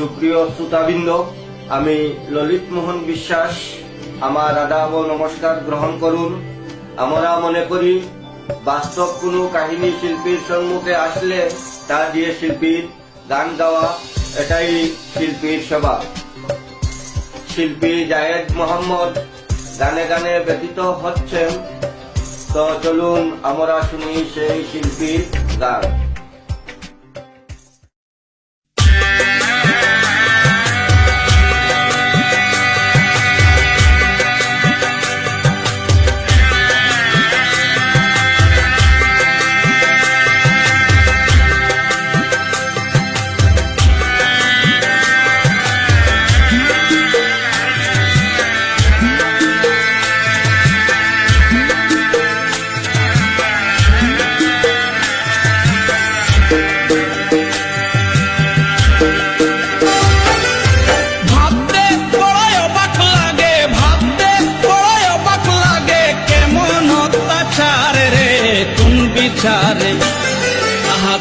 সুপ্রিয় শ্রোতাবৃন্দ, আমি ললিত মোহন বিশ্বাস। আমার আদাব ও নমস্কার গ্রহণ করুন। আমরা মনে করি বাস্তব কোনো কাহিনী শিল্পীর সম্মুখে আসলে তা দিয়ে শিল্পীর গান গাওয়া, এটাই শিল্পীর সেবা। শিল্পী জায়েদ মোহাম্মদ গানে গানে ব্যতীত হচ্ছেন, তো চলুন আমরা শুনি সেই শিল্পীর গান।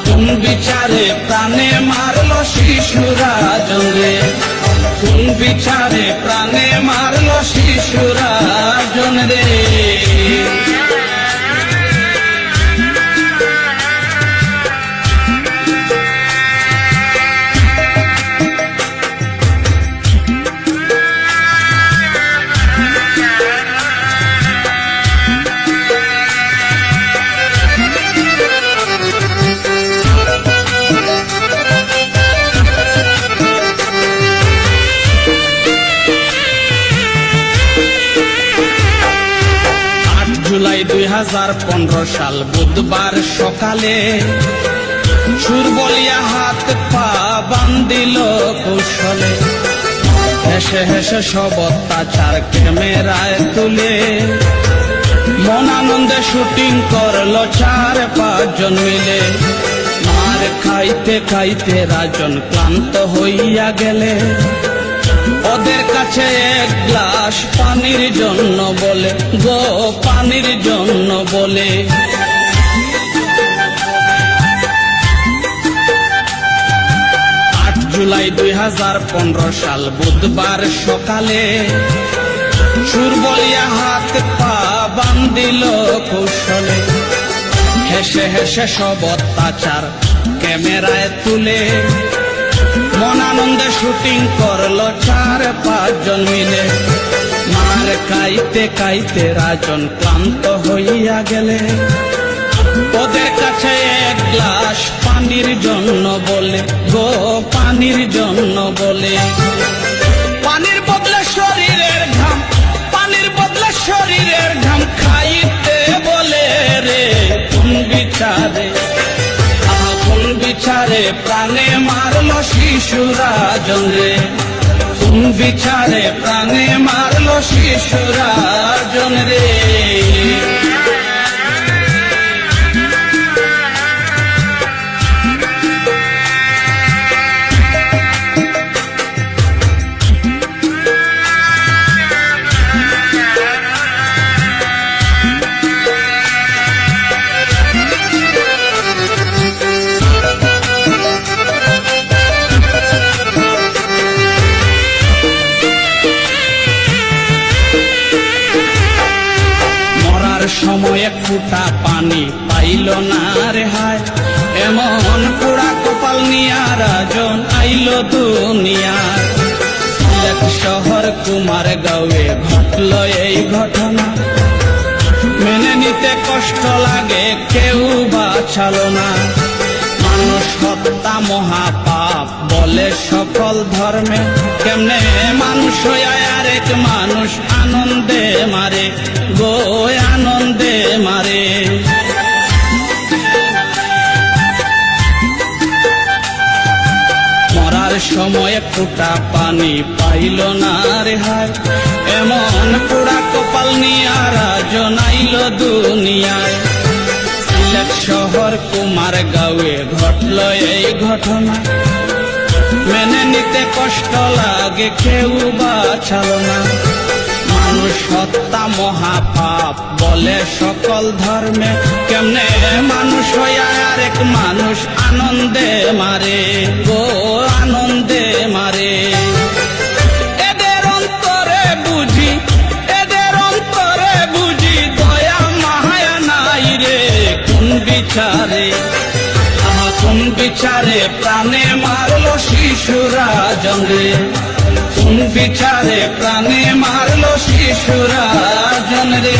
কোন বিচারে প্রাণে মারলো শিশুরা জনে, কোন বিচারে প্রাণে মারলো শিশুরা জনে। জুলাই 2015 সাল বুধবার সকালে সুর বলিয়া হাত পা বান্ধিল কৌশলে, হেসে হেসে সব অত্যাচার ক্যামেরায় তুলে মন আনন্দে শুটিং করলো 4-5 জন মিলে। মার খাইতে খাইতে রাজন ক্লান্ত হইয়া গেলে, ওদের কাছে এক গ্লাস পানির জন্য বলে, গো পানির জন্য বলে। 8 জুলাই 2015 সাল বুধবার সকালে সুর বলিয়া হাত পা বান্ধিল কৌশলে, হেসে হেসে সব অত্যাচার ক্যামেরায় তুলে মন আনন্দে শুটিং করলো 4-5 জন মিলে। মার খাইতে খাইতে রাজন ক্লান্ত হইয়া গেলে, ওদের কাছে এক গ্লাস পানির জন্য বলে, গো পানির জন্য বলে। পানির বদলে শরীরের ঘাম, পানির বদলে শরীরের ঘাম খাইতে বলে রে। কোন বিচারে কোন বিচারে প্রাণে মারলো শিশুরা জনে, কোন বিচারে প্রাণে মারলো শিশুরা জনে। সময় এক ফোঁটা পানি পাইল না রে হায়, এমন পোড়া কপাল নিয়া রাজন আইল দুনিয়ার। সিলেট শহর কুমারগাঁওয়ে ঘটল এই ঘটনা, মেনে নিতে কষ্ট লাগে কেউ বাঁচালো না। মানুষ হত্যা মহাপাপ বলে সকল ধর্মে, কেমনে মানুষ আরেক মানুষ আনন্দে মারে, গো আনন্দে মারে। মরার সময় ফোঁটা পানি পাইল না রে হায়, এমন পোড়া কপাল নিয়া রাজন আইল দুনিয়ায়। সিলেট শহর কুমারগাঁওয়ে ঘটল এই ঘটনা, মেনে নিতে কষ্ট লাগে কেউ বাঁচালো না। মানুষ হত্যা মহাপাপ বলে সকল ধর্মে, কেমনে মানুষ আরেক মানুষ আনন্দে মারে, গো আনন্দে মারে। বিচারে প্রাণে মারলো শিশুরা জঙ্গে, কোন বিচারে প্রাণে মারলো শিশুরা জনরে।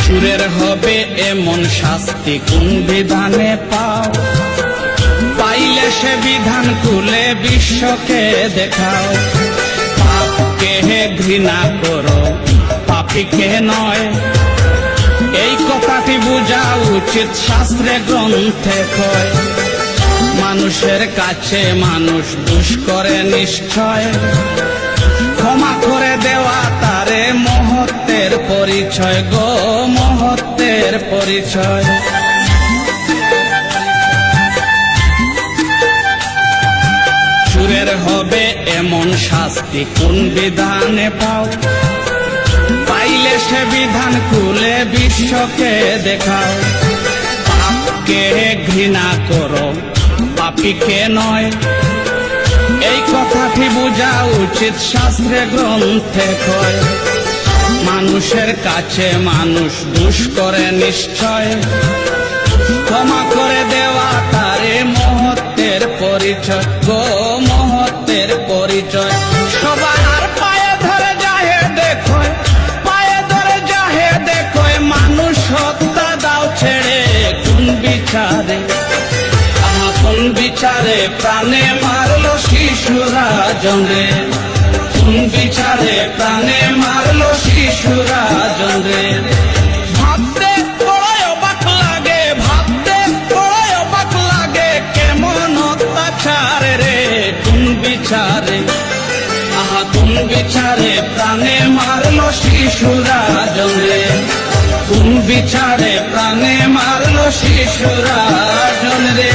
চোরের হবে এমন শাস্তি কোন বিধানে পাও, পাইলে সে বিধান খুলে বিশ্বকে দেখাও। পাপকে ঘৃণা করো, পাপীকে নয়, এই কথাটি বোঝা উচিত শাস্ত্রে গ্রন্থে কয়। মানুষের কাছে মানুষ দোষ করে নিশ্চয়, ক্ষমা করে দেওয়া তারে মহত্বের পরিচয় গো, মহত্বের পরিচয়। চোরের হবে এমন শাস্তি কোন বিধানে পাও, পাইলে সে বিধান খুলে বিশ্বকে দেখাও। পাপকে ঘৃণা করো, পাপীকে নয়, এই কথাটি বোঝা উচিত শাস্ত্রে গ্রন্থে কয়। মানুষের কাছে মানুষ দোষ করে নিশ্চয়, ক্ষমা করে দেওয়া তারে মহত্বের পরিচয় গো, মহত্বের পরিচয়। সবার পায়ে ধরে যাহে দেখো, পায়ে ধরে যাহে দেখো, মানুষ হত্যা দাও ছেড়ে কোন বিচারে, কোন বিচারে প্রাণে মারলো শিশুরা জঙ্গে, কোন বিচারে প্রাণে মারলো শিশুরা জঙ্গে। ভাবতে বড় অবাক লাগে, ভাবতে বড় অবাক লাগে, কেমন অত্যাচার রে কোন বিচারে, কোন বিচারে প্রাণে মারলো শিশুরা জঙ্গে, কোন বিচারে প্রাণে মারলো শিশুরা জঙ্গে।